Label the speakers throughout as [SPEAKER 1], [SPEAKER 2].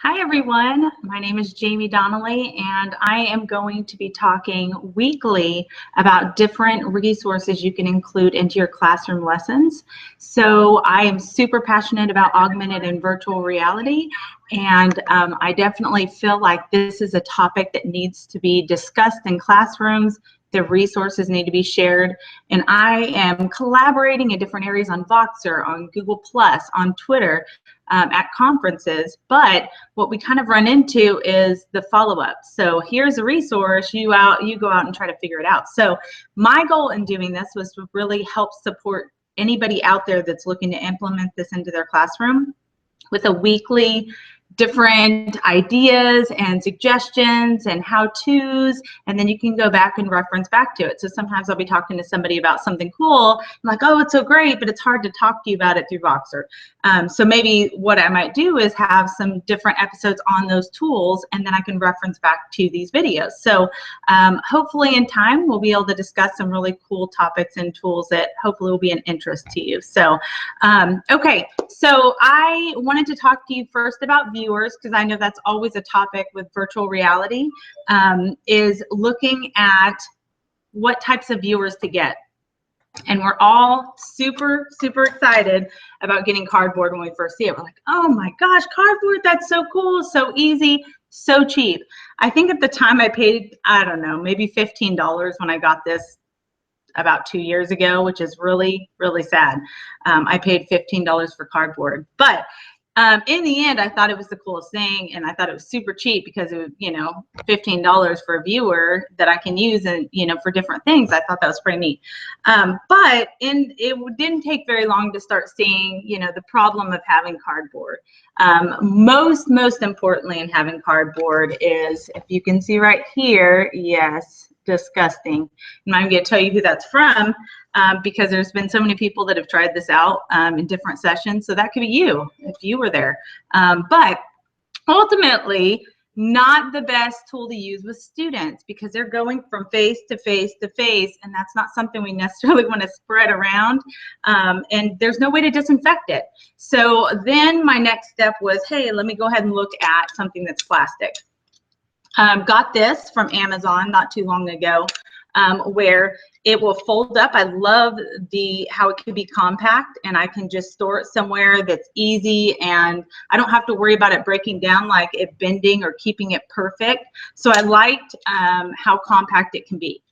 [SPEAKER 1] Hi everyone, my name is Jamie Donnelly and I am going to be talking weekly about different resources you can include into your classroom lessons. So I am super passionate about augmented and virtual reality, and I definitely feel like this is a topic that needs to be discussed in classrooms. The resources need to be shared, and I am collaborating in different areas on Voxer, on Google+, on Twitter, at conferences, but what we kind of run into is the follow-up. So here's a resource, you go out and try to figure it out. So my goal in doing this was to really help support anybody out there that's looking to implement this into their classroom with a weekly different ideas and suggestions and how-tos, and then you can go back and reference back to it. So sometimes I'll be talking to somebody about something cool. I'm like, oh, it's so great, but it's hard to talk to you about it through Voxer. So maybe what I might do is have some different episodes on those tools, and then I can reference back to these videos. So hopefully in time, we'll be able to discuss some really cool topics and tools that hopefully will be an interest to you. So, okay, so I wanted to talk to you first about viewers, because I know that's always a topic with virtual reality, is looking at what types of viewers to get. And we're all super, super excited about getting cardboard when we first see it. We're like, oh my gosh, cardboard, that's so cool, so easy, so cheap. I think at the time I paid, I don't know, maybe $15 when I got this about 2 years ago, which is really, really sad. I paid $15 for cardboard. But in the end, I thought it was the coolest thing, and I thought it was super cheap because it was, you know, $15 for a viewer that I can use, and for different things. I thought that was pretty neat. But it didn't take very long to start seeing, the problem of having cardboard. Most importantly in having cardboard is, if you can see right here, yes, disgusting. And I'm going to tell you who that's from, because there's been so many people that have tried this out in different sessions. So that could be you if you were there. But ultimately, not the best tool to use with students, because they're going from face to face to face, and that's not something we necessarily want to spread around. And there's no way to disinfect it. So then my next step was, hey, let me go ahead and look at something that's plastic. Got this from Amazon not too long ago, where it will fold up. I love how it can be compact, and I can just store it somewhere that's easy, and I don't have to worry about it breaking down, like it bending or keeping it perfect. So I liked how compact it can be.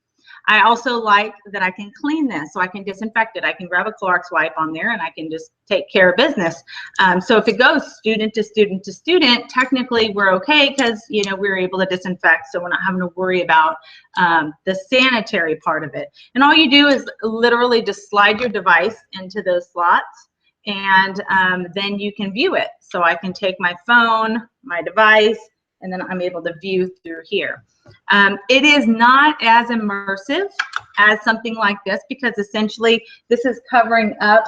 [SPEAKER 1] I also like that I can clean this, so I can disinfect it. I can grab a Clorox wipe on there and I can just take care of business. So if it goes student to student to student, technically we're okay, because we're able to disinfect, so we're not having to worry about the sanitary part of it. And all you do is literally just slide your device into those slots, and then you can view it. So I can take my phone, my device, and then I'm able to view through here. It is not as immersive as something like this, because essentially this is covering up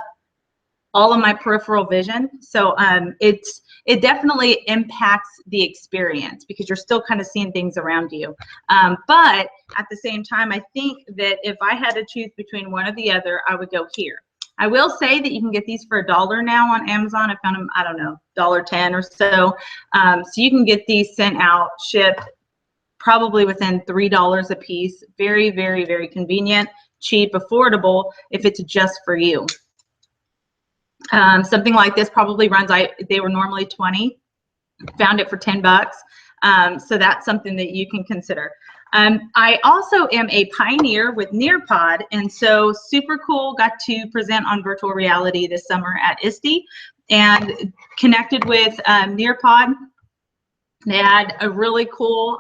[SPEAKER 1] all of my peripheral vision. So it definitely impacts the experience, because you're still kind of seeing things around you. But at the same time, I think that if I had to choose between one or the other, I would go here. I will say that you can get these for $1 now on Amazon. I found them, I don't know, $1.10 or so. So you can get these sent out, shipped, probably within $3 a piece. Very, very, very convenient, cheap, affordable if it's just for you. Something like this probably runs, they were normally $20, found it for $10. So that's something that you can consider. I also am a pioneer with Nearpod, and so super cool, got to present on virtual reality this summer at ISTE, and connected with Nearpod. They had a really cool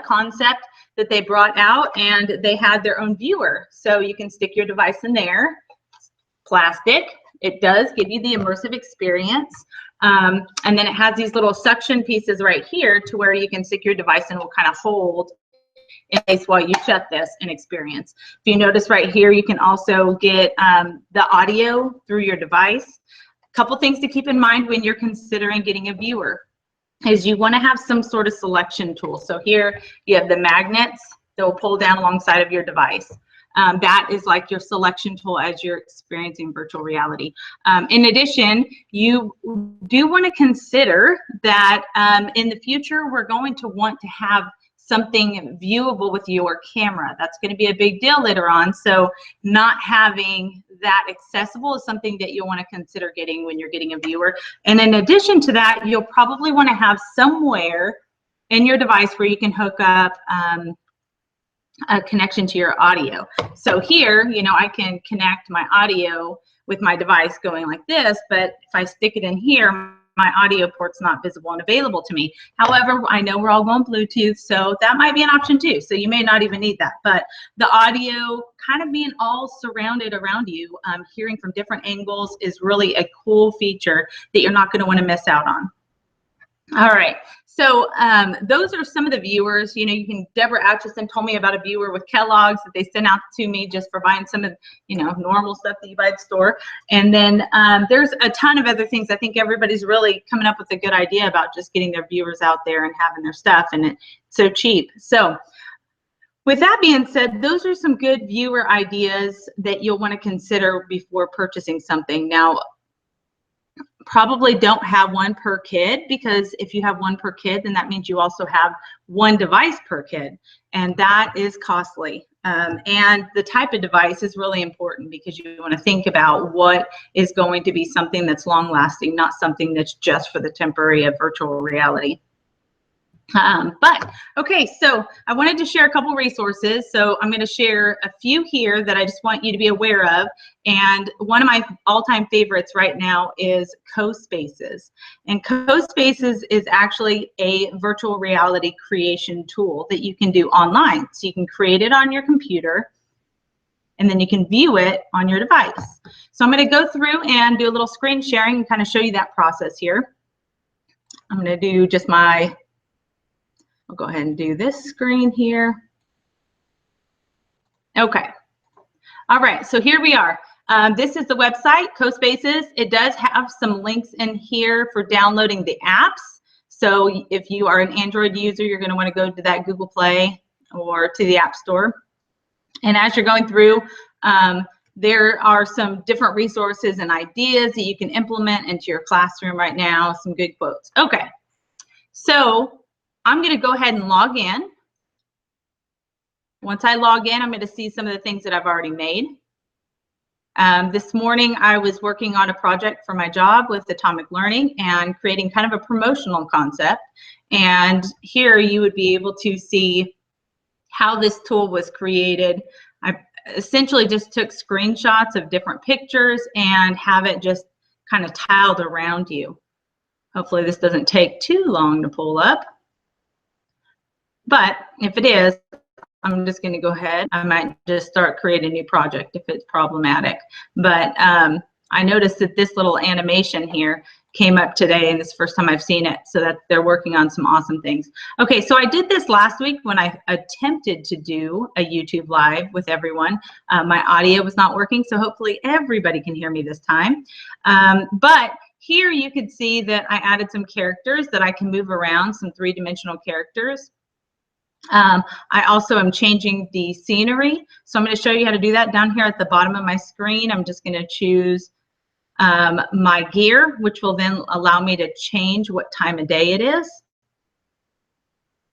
[SPEAKER 1] concept that they brought out, and they had their own viewer. So you can stick your device in there. It's plastic. It does give you the immersive experience. And then it has these little suction pieces right here to where you can stick your device and it will kind of hold in place while you shut this and experience. If you notice right here, you can also get the audio through your device. A couple things to keep in mind when you're considering getting a viewer is you want to have some sort of selection tool. So here you have the magnets that will pull down alongside of your device. That is like your selection tool as you're experiencing virtual reality. In addition, you do want to consider that in the future, we're going to want to have something viewable with your camera. That's going to be a big deal later on. So not having that accessible is something that you'll want to consider getting when you're getting a viewer. And in addition to that, you'll probably want to have somewhere in your device where you can hook up a connection to your audio. So here, you know, I can connect my audio with my device going like this, but if I stick it in here, my audio port's not visible and available to me. However, I know we're all going Bluetooth, so that might be an option too. So you may not even need that, but the audio kind of being all surrounded around you, hearing from different angles is really a cool feature that you're not going to want to miss out on. All right, so those are some of the viewers. You know, Deborah Atchison told me about a viewer with Kellogg's that they sent out to me just for buying some of, you know, normal stuff that you buy at the store. And then there's a ton of other things. I think everybody's really coming up with a good idea about just getting their viewers out there and having their stuff, and it's so cheap. So with that being said, those are some good viewer ideas that you'll want to consider before purchasing something. Now, probably don't have one per kid, because if you have one per kid, then that means you also have one device per kid, and that is costly. And the type of device is really important, because you want to think about what is going to be something that's long lasting, not something that's just for the temporary of virtual reality. But okay, so I wanted to share a couple resources. So I'm going to share a few here that I just want you to be aware of. And one of my all-time favorites right now is CoSpaces. And CoSpaces is actually a virtual reality creation tool that you can do online. So you can create it on your computer, and then you can view it on your device. So I'm going to go through and do a little screen sharing and kind of show you that process here. I'm going to do just I'll go ahead and do this screen here. Okay. All right, so here we are. This is the website, CoSpaces. It does have some links in here for downloading the apps. So if you are an Android user, you're going to want to go to that Google Play or to the App Store. And as you're going through, there are some different resources and ideas that you can implement into your classroom right now, some good quotes. Okay, so I'm going to go ahead and log in. Once I log in, I'm going to see some of the things that I've already made. This morning, I was working on a project for my job with Atomic Learning and creating kind of a promotional concept. And here you would be able to see how this tool was created. I essentially just took screenshots of different pictures and have it just kind of tiled around you. Hopefully this doesn't take too long to pull up. But if it is, I'm just going to go ahead. I might just start creating a new project if it's problematic. But I noticed that this little animation here came up today, and it's the first time I've seen it, so that they're working on some awesome things. Okay, so I did this last week when I attempted to do a YouTube Live with everyone. My audio was not working, so hopefully everybody can hear me this time. But here you can see that I added some characters that I can move around, some three-dimensional characters. I also am changing the scenery. So I'm going to show you how to do that down here at the bottom of my screen. I'm just going to choose my gear, which will then allow me to change what time of day it is.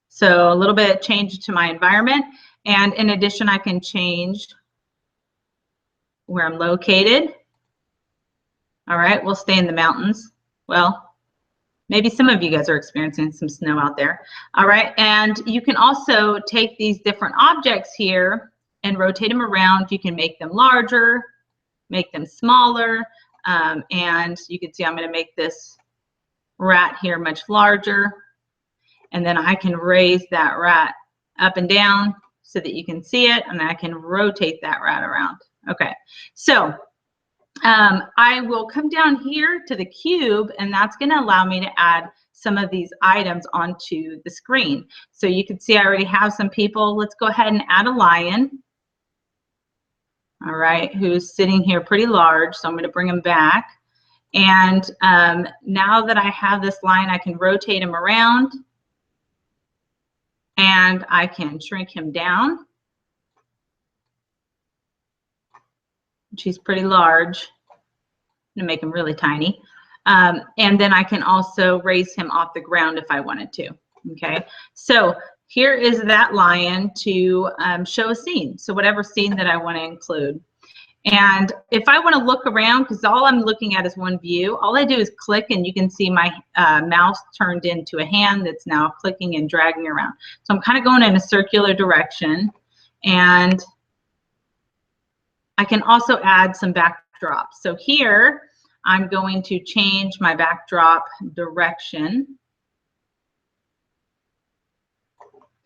[SPEAKER 1] So a little bit of change to my environment. And in addition, I can change where I'm located. All right, we'll stay in the mountains. Well, maybe some of you guys are experiencing some snow out there. All right, and you can also take these different objects here and rotate them around. You can make them larger, make them smaller, and you can see I'm going to make this rat here much larger, and then I can raise that rat up and down so that you can see it, and I can rotate that rat around. Okay, so I will come down here to the cube, and that's going to allow me to add some of these items onto the screen. So you can see I already have some people. Let's go ahead and add a lion. All right, who's sitting here pretty large, so I'm going to bring him back. And now that I have this lion, I can rotate him around, and I can shrink him down. She's pretty large. I'm gonna make him really tiny. And then I can also raise him off the ground if I wanted to, okay? So here is that lion to show a scene. So whatever scene that I wanna include. And if I want to look around, because all I'm looking at is one view, all I do is click and you can see my mouse turned into a hand that's now clicking and dragging around. So I'm kind of going in a circular direction, and I can also add some backdrops. So here I'm going to change my backdrop direction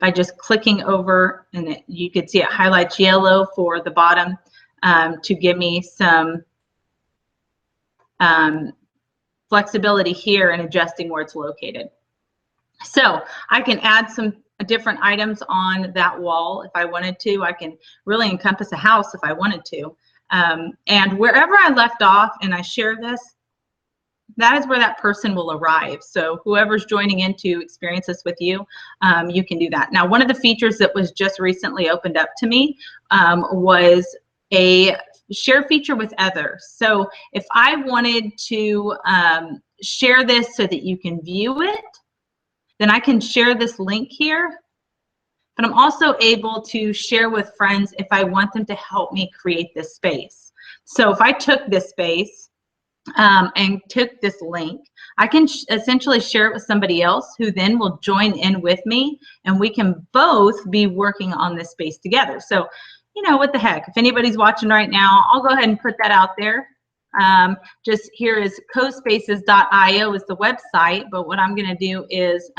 [SPEAKER 1] by just clicking over, and you can see it highlights yellow for the bottom. To give me some flexibility here in adjusting where it's located. So I can add some different items on that wall if I wanted to. I can really encompass a house if I wanted to. And wherever I left off and I share this, that is where that person will arrive. So whoever's joining in to experience this with you, you can do that. Now, one of the features that was just recently opened up to me was a share feature with others. So if I wanted to share this so that you can view it, then I can share this link here. But I'm also able to share with friends if I want them to help me create this space. So if I took this space and took this link, I can essentially share it with somebody else who then will join in with me, and we can both be working on this space together. So, you know, what the heck, if anybody's watching right now, I'll go ahead and put that out there. Just here is CoSpaces.io is the website, but what I'm going to do is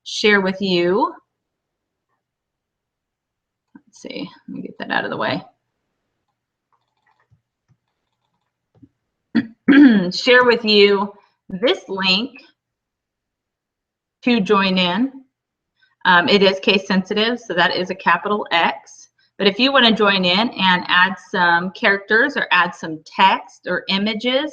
[SPEAKER 1] share with you. Let's see, let me get that out of the way. Share with you this link to join in. It is case sensitive, so that is a capital X. But if you want to join in and add some characters or add some text or images,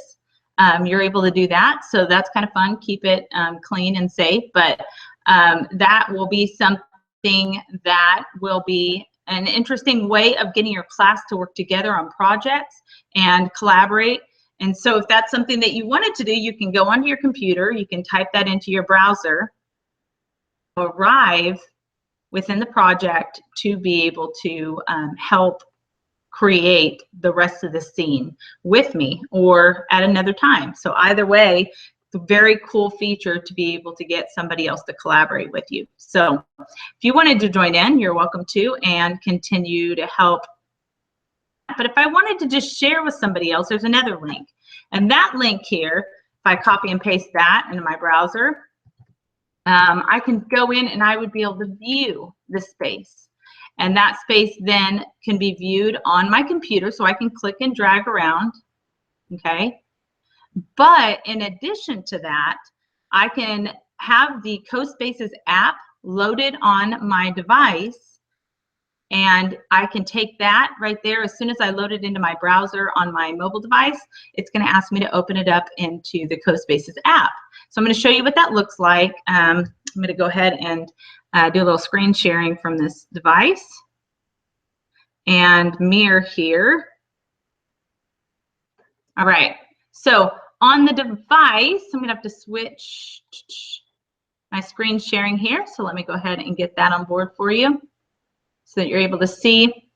[SPEAKER 1] you're able to do that. So that's kind of fun. Keep it clean and safe. But that will be something that will be an interesting way of getting your class to work together on projects and collaborate. And so if that's something that you wanted to do, you can go onto your computer, you can type that into your browser, arrive within the project to be able to help create the rest of the scene with me or at another time. So either way, it's a very cool feature to be able to get somebody else to collaborate with you. So if you wanted to join in, you're welcome to and continue to help. But if I wanted to just share with somebody else, there's another link. And that link here, if I copy and paste that into my browser, I can go in and I would be able to view the space. And that space then can be viewed on my computer, so I can click and drag around, okay? But in addition to that, I can have the CoSpaces app loaded on my device, and I can take that right there. As soon as I load it into my browser on my mobile device, it's going to ask me to open it up into the CoSpaces app. So I'm going to show you what that looks like. I'm going to go ahead and do a little screen sharing from this device and mirror here. All right, so on the device, I'm going to have to switch my screen sharing here. So let me go ahead and get that on board for you so that you're able to see.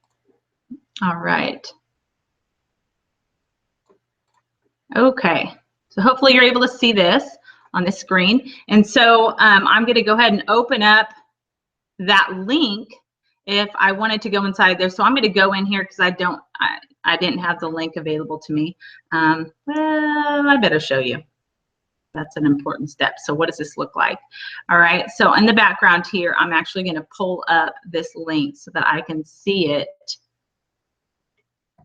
[SPEAKER 1] All right. Okay, so hopefully you're able to see this on the screen. And so I'm going to go ahead and open up that link if I wanted to go inside there. So I'm going to go in here because I didn't have the link available to me. Well, I better show you. That's an important step. So what does this look like? All right, so in the background here, I'm actually going to pull up this link so that I can see it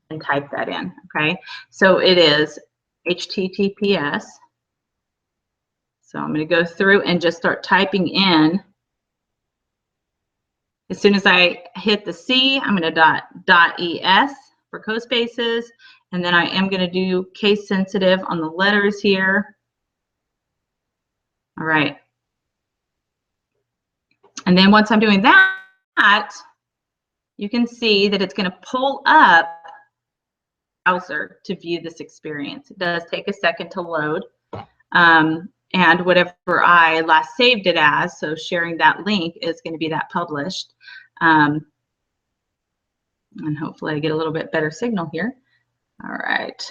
[SPEAKER 1] and type that in, okay? So it is HTTPS. So I'm going to go through and just start typing in. As soon as I hit the C, I'm going to .es for CoSpaces, and then I am going to do case sensitive on the letters here. All right. And then once I'm doing that, you can see that it's going to pull up browser to view this experience. It does take a second to load. And whatever I last saved it as, so sharing that link is going to be that published. And hopefully I get a little bit better signal here. All right.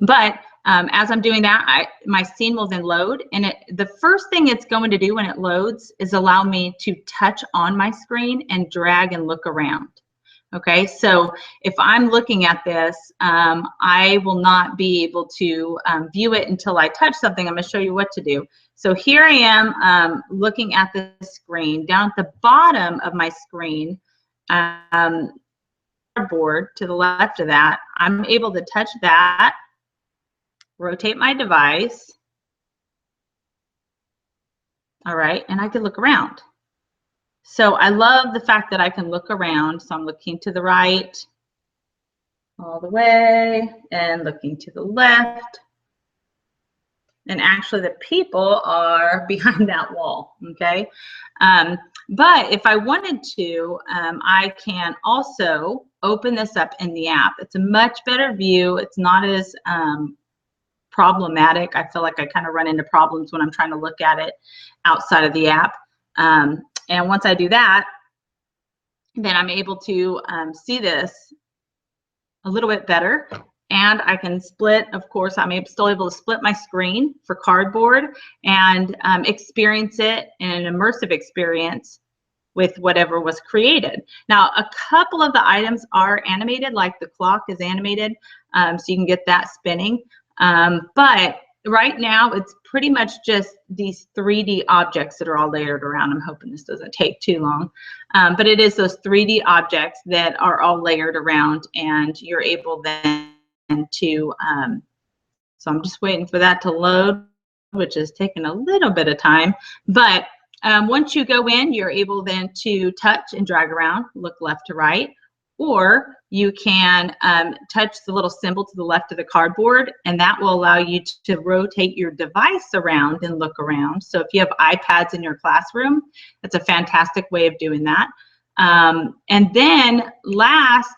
[SPEAKER 1] But as I'm doing that, my scene will then load. And the first thing it's going to do when it loads is allow me to touch on my screen and drag and look around. Okay, so if I'm looking at this, I will not be able to view it until I touch something. I'm going to show you what to do. So here I am looking at the screen. Down at the bottom of my screen, board to the left of that, I'm able to touch that, rotate my device. All right, and I can look around. So I love the fact that I can look around. So I'm looking to the right all the way and looking to the left. And actually the people are behind that wall, okay? But if I wanted to, I can also open this up in the app. It's a much better view. It's not as problematic. I feel like I kind of run into problems when I'm trying to look at it outside of the app. And once I do that, then I'm able to see this a little bit better. And I can split, of course, I'm still able to split my screen for cardboard and experience it in an immersive experience with whatever was created. Now, a couple of the items are animated, like the clock is animated, so you can get that spinning. But right now, it's pretty much just these 3D objects that are all layered around. I'm hoping this doesn't take too long. But it is those 3D objects that are all layered around, and you're able then to, so I'm just waiting for that to load, which is taking a little bit of time. But once you go in, you're able then to touch and drag around, look left to right. Or you can touch the little symbol to the left of the cardboard, and that will allow you to rotate your device around and look around. So if you have iPads in your classroom, that's a fantastic way of doing that. And then last,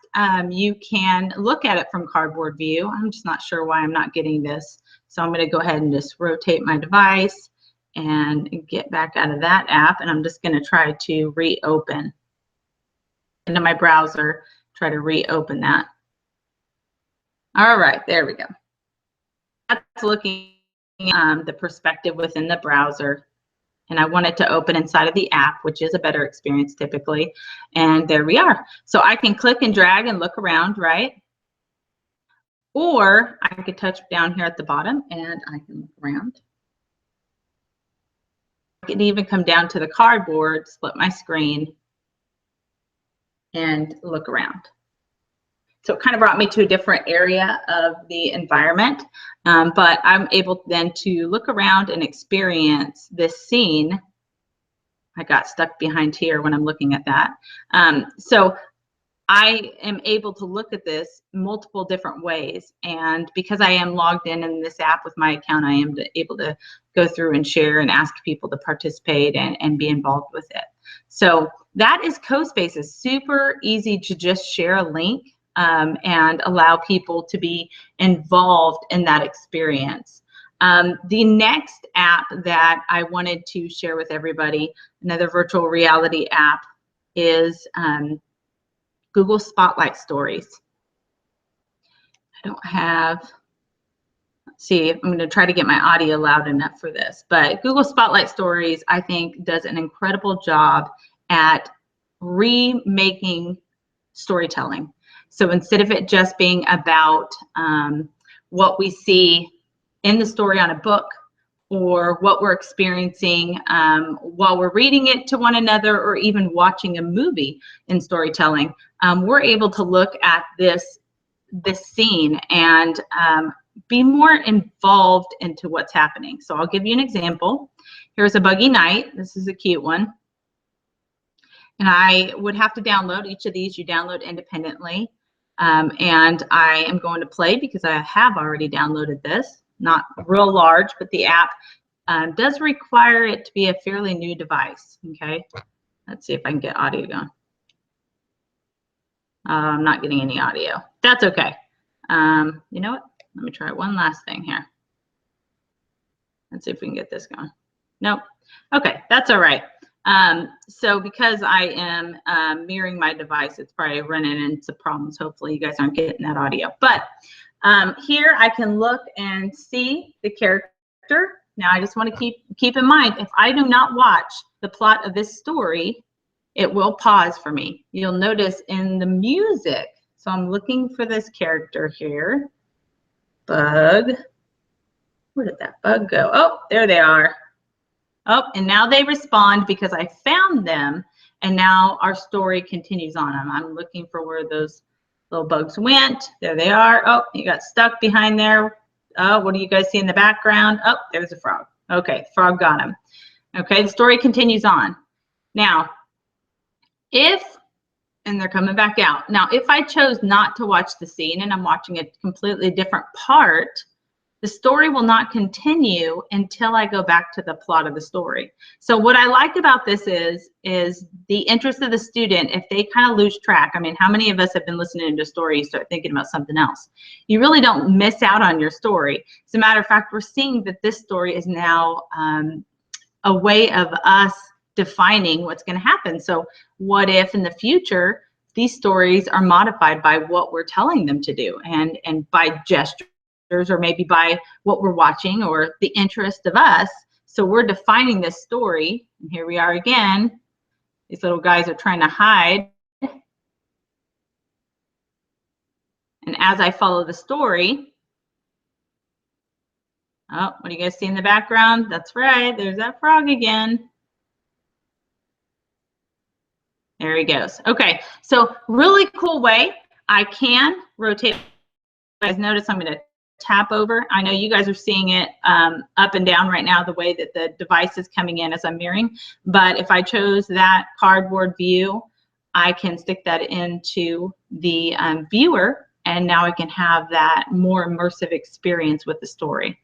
[SPEAKER 1] you can look at it from cardboard view. I'm just not sure why I'm not getting this. So I'm going to go ahead and just rotate my device and get back out of that app. And I'm just going to try to reopen into my browser, try to reopen that. All right, there we go. That's looking at the perspective within the browser. And I want it to open inside of the app, which is a better experience typically. And there we are. So I can click and drag and look around, right? Or I could touch down here at the bottom and I can look around. I can even come down to the cardboard, split my screen, and look around. So it kind of brought me to a different area of the environment, but I'm able then to look around and experience this scene. I got stuck behind here when I'm looking at that. So I am able to look at this multiple different ways, and because I am logged in this app with my account, I am able to go through and share and ask people to participate and be involved with it. So that is CoSpaces. Super easy to just share a link and allow people to be involved in that experience. The next app that I wanted to share with everybody, another virtual reality app, is Google Spotlight Stories. I don't have, let's see, I'm going to try to get my audio loud enough for this, but Google Spotlight Stories, I think, does an incredible job at remaking storytelling. So instead of it just being about what we see in the story on a book or what we're experiencing while we're reading it to one another or even watching a movie in storytelling, we're able to look at this scene and be more involved into what's happening. So I'll give you an example. Here's a buggy night. This is a cute one. And I would have to download each of these. You download independently. And I am going to play because I have already downloaded this. Not real large, but the app does require it to be a fairly new device. Okay, let's see if I can get audio going. I'm not getting any audio. That's okay. You know what? Let me try one last thing here. Let's see if we can get this going. Nope. Okay, that's all right. So because I am mirroring my device, it's probably running into some problems. Hopefully you guys aren't getting that audio. But here I can look and see the character. Now I just want to keep in mind, if I do not watch the plot of this story, it will pause for me. You'll notice in the music, so I'm looking for this character here. Bug. Where did that bug go? Oh, there they are. Oh, and now they respond because I found them, and now our story continues on. I'm looking for where those little bugs went. There they are. Oh, you got stuck behind there. Oh, what do you guys see in the background? Oh, there's a frog. Okay, frog got him. Okay, the story continues on. Now, and they're coming back out. Now, if I chose not to watch the scene and I'm watching a completely different part, the story will not continue until I go back to the plot of the story. So what I like about this is the interest of the student. If they kind of lose track, I mean, how many of us have been listening to a story, you start thinking about something else? You really don't miss out on your story. As a matter of fact, we're seeing that this story is now a way of us defining what's going to happen. So what if in the future, these stories are modified by what we're telling them to do and by gesture, or maybe by what we're watching or the interest of us. So we're defining this story. And here we are again. These little guys are trying to hide. And as I follow the story, oh, what do you guys see in the background? That's right, there's that frog again. There he goes. Okay, so really cool way. I can rotate. You guys notice I'm going to tap over. I know you guys are seeing it up and down right now, the way that the device is coming in as I'm mirroring. But if I chose that cardboard view, I can stick that into the viewer, and now I can have that more immersive experience with the story.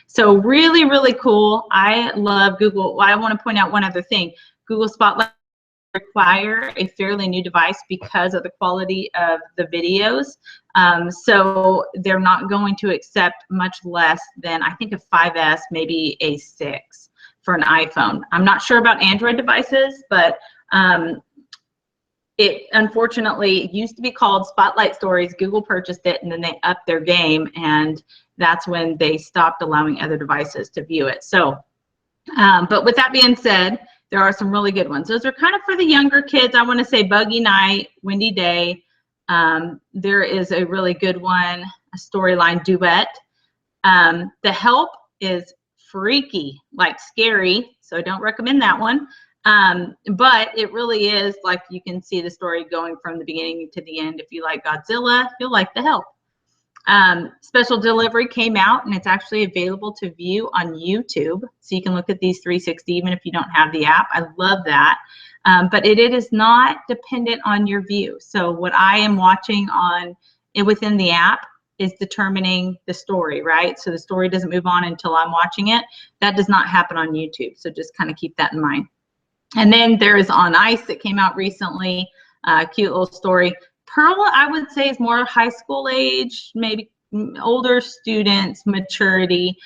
[SPEAKER 1] So really, really cool. I love Google. Well, I want to point out one other thing. Google Spotlight require a fairly new device because of the quality of the videos. So they're not going to accept much less than, I think, a 5S, maybe a 6 for an iPhone. I'm not sure about Android devices, but it unfortunately used to be called Spotlight Stories. Google purchased it and then they upped their game, and that's when they stopped allowing other devices to view it. So, but with that being said, there are some really good ones. Those are kind of for the younger kids. I want to say Buggy Night, Windy Day. There is a really good one, a storyline duet. The Help is freaky, like scary, so I don't recommend that one. But it really is like you can see the story going from the beginning to the end. If you like Godzilla, you'll like The Help. Special Delivery came out, and it's actually available to view on YouTube. So you can look at these 360 even if you don't have the app. I love that. But it is not dependent on your view. So what I am watching within the app is determining the story, right? So the story doesn't move on until I'm watching it. That does not happen on YouTube. So just kind of keep that in mind. And then there is On Ice that came out recently, cute little story. Pearl, I would say, is more high school age, maybe older students, maturity,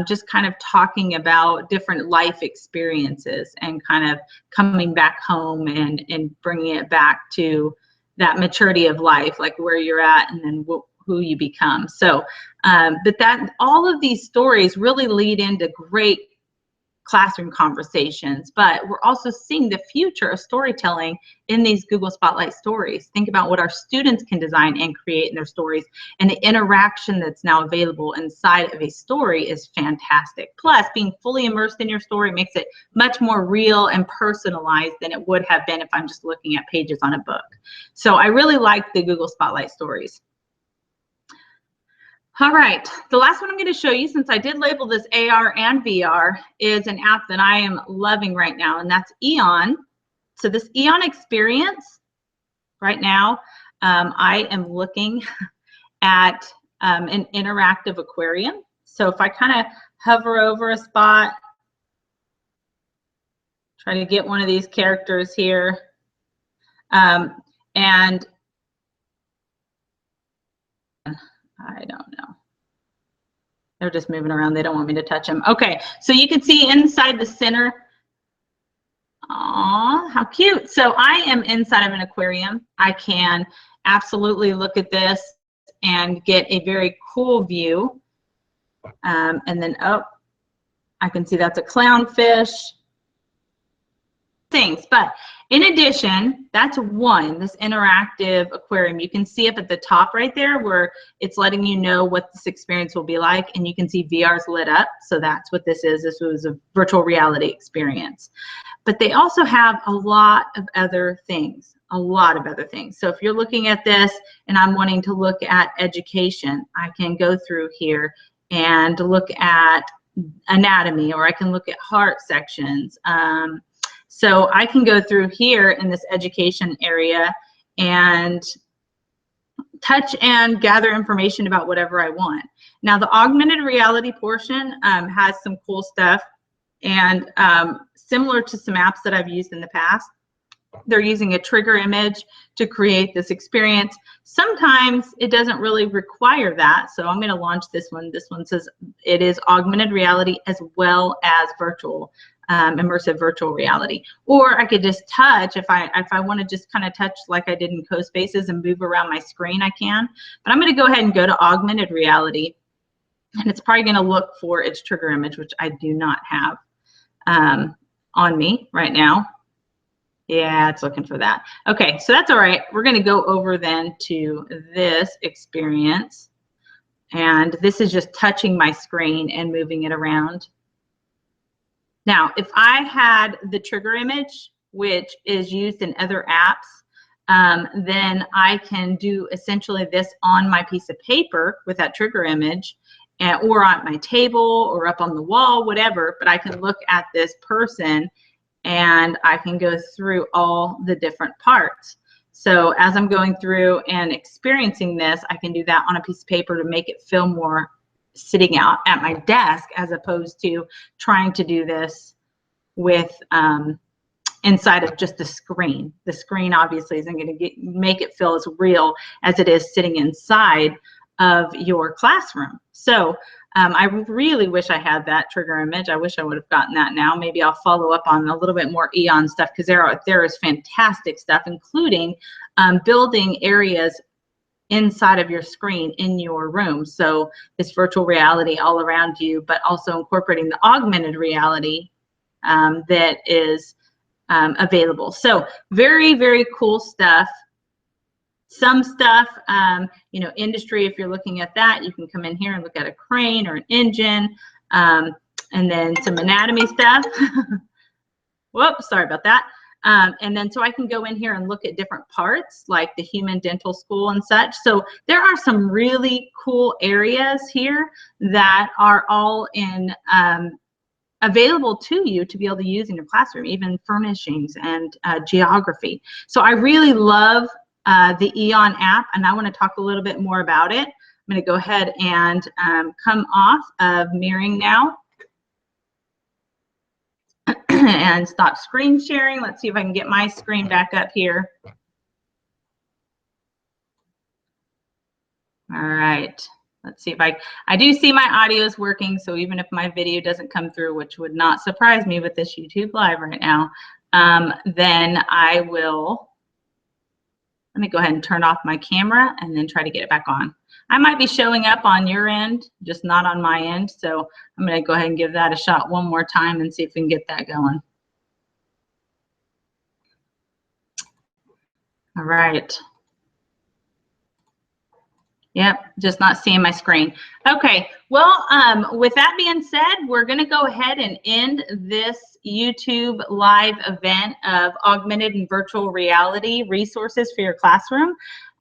[SPEAKER 1] just kind of talking about different life experiences and kind of coming back home and bringing it back to that maturity of life, like where you're at and then who you become. So, but all of these stories really lead into great classroom conversations, but we're also seeing the future of storytelling in these Google Spotlight stories. Think about what our students can design and create in their stories, and the interaction that's now available inside of a story is fantastic. Plus, being fully immersed in your story makes it much more real and personalized than it would have been if I'm just looking at pages on a book. So I really like the Google Spotlight stories. All right, the last one I'm going to show you, since I did label this AR and VR, is an app that I am loving right now, and that's EON. So this EON experience right now, I am looking at an interactive aquarium. So if I kind of hover over a spot, try to get one of these characters here, and I don't know. They're just moving around. They don't want me to touch them. Okay, so you can see inside the center. Aw, how cute. So I am inside of an aquarium. I can absolutely look at this and get a very cool view. And then, oh, I can see that's a clownfish. Things, but in addition, that's one, this interactive aquarium. You can see up at the top right there where it's letting you know what this experience will be like, and you can see VR's lit up. So that's what this is. This was a virtual reality experience. But they also have a lot of other things, So if you're looking at this and I'm wanting to look at education, I can go through here and look at anatomy, or I can look at heart sections. So I can go through here in this education area and touch and gather information about whatever I want. Now the augmented reality portion has some cool stuff, and similar to some apps that I've used in the past, they're using a trigger image to create this experience. Sometimes it doesn't really require that, so I'm going to launch this one. This one says it is augmented reality as well as virtual immersive virtual reality. Or I could just touch, if I want to just kind of touch like I did in CoSpaces and move around my screen, I can. But I'm going to go ahead and go to augmented reality, and it's probably going to look for its trigger image, which I do not have on me right now. Yeah, it's looking for that. Okay, so that's all right. We're going to go over then to this experience, and this is just touching my screen and moving it around. Now, if I had the trigger image, which is used in other apps, then I can do essentially this on my piece of paper with that trigger image, or on my table or up on the wall, whatever, but I can look at this person and I can go through all the different parts. So as I'm going through and experiencing this, I can do that on a piece of paper to make it feel more sitting out at my desk, as opposed to trying to do this with inside of just the screen. The screen obviously isn't going to make it feel as real as it is sitting inside of your classroom. So I really wish I had that trigger image. I wish I would have gotten that now. Maybe I'll follow up on a little bit more EON stuff, because there is fantastic stuff, including building areas inside of your screen in your room. So it's virtual reality all around you, but also incorporating the augmented reality that is available. So very, very cool stuff. Some stuff, you know, industry, if you're looking at that, you can come in here and look at a crane or an engine, and then some anatomy stuff. Whoops, sorry about that. And then so I can go in here and look at different parts like the human dental school and such. So there are some really cool areas here that are all in available to you to be able to use in your classroom, even furnishings and geography. So I really love the EON app, and I want to talk a little bit more about it. I'm going to go ahead and come off of mirroring now and stop screen sharing. Let's see if I can get my screen back up here. All right, let's see if I do see my audio is working, so even if my video doesn't come through, which would not surprise me with this YouTube Live right now, then I will, let me go ahead and turn off my camera and then try to get it back on. I might be showing up on your end, just not on my end, so I'm going to go ahead and give that a shot one more time and see if we can get that going. All right. Yep, just not seeing my screen. Okay, well, with that being said, we're going to go ahead and end this YouTube live event of augmented and virtual reality resources for your classroom.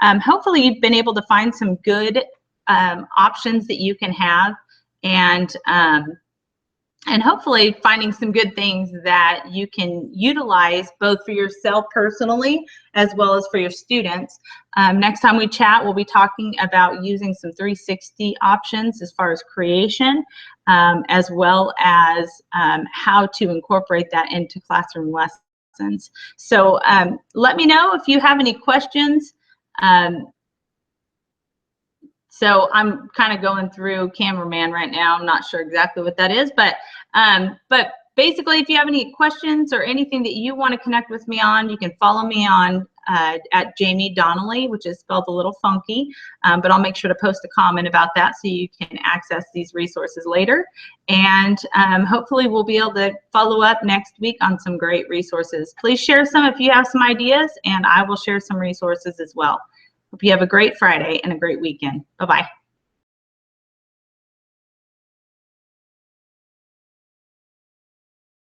[SPEAKER 1] Hopefully you've been able to find some good options that you can have, and hopefully finding some good things that you can utilize both for yourself personally as well as for your students. Next time we chat, we'll be talking about using some 360 options as far as creation, as well as how to incorporate that into classroom lessons. So let me know if you have any questions. So I'm kind of going through cameraman right now. I'm not sure exactly what that is, but basically, if you have any questions or anything that you want to connect with me on, you can follow me on at Jamie Donnelly, which is spelled a little funky, but I'll make sure to post a comment about that so you can access these resources later. And hopefully we'll be able to follow up next week on some great resources. Please share some if you have some ideas, and I will share some resources as well. Hope you have a great Friday and a great weekend. Bye-bye.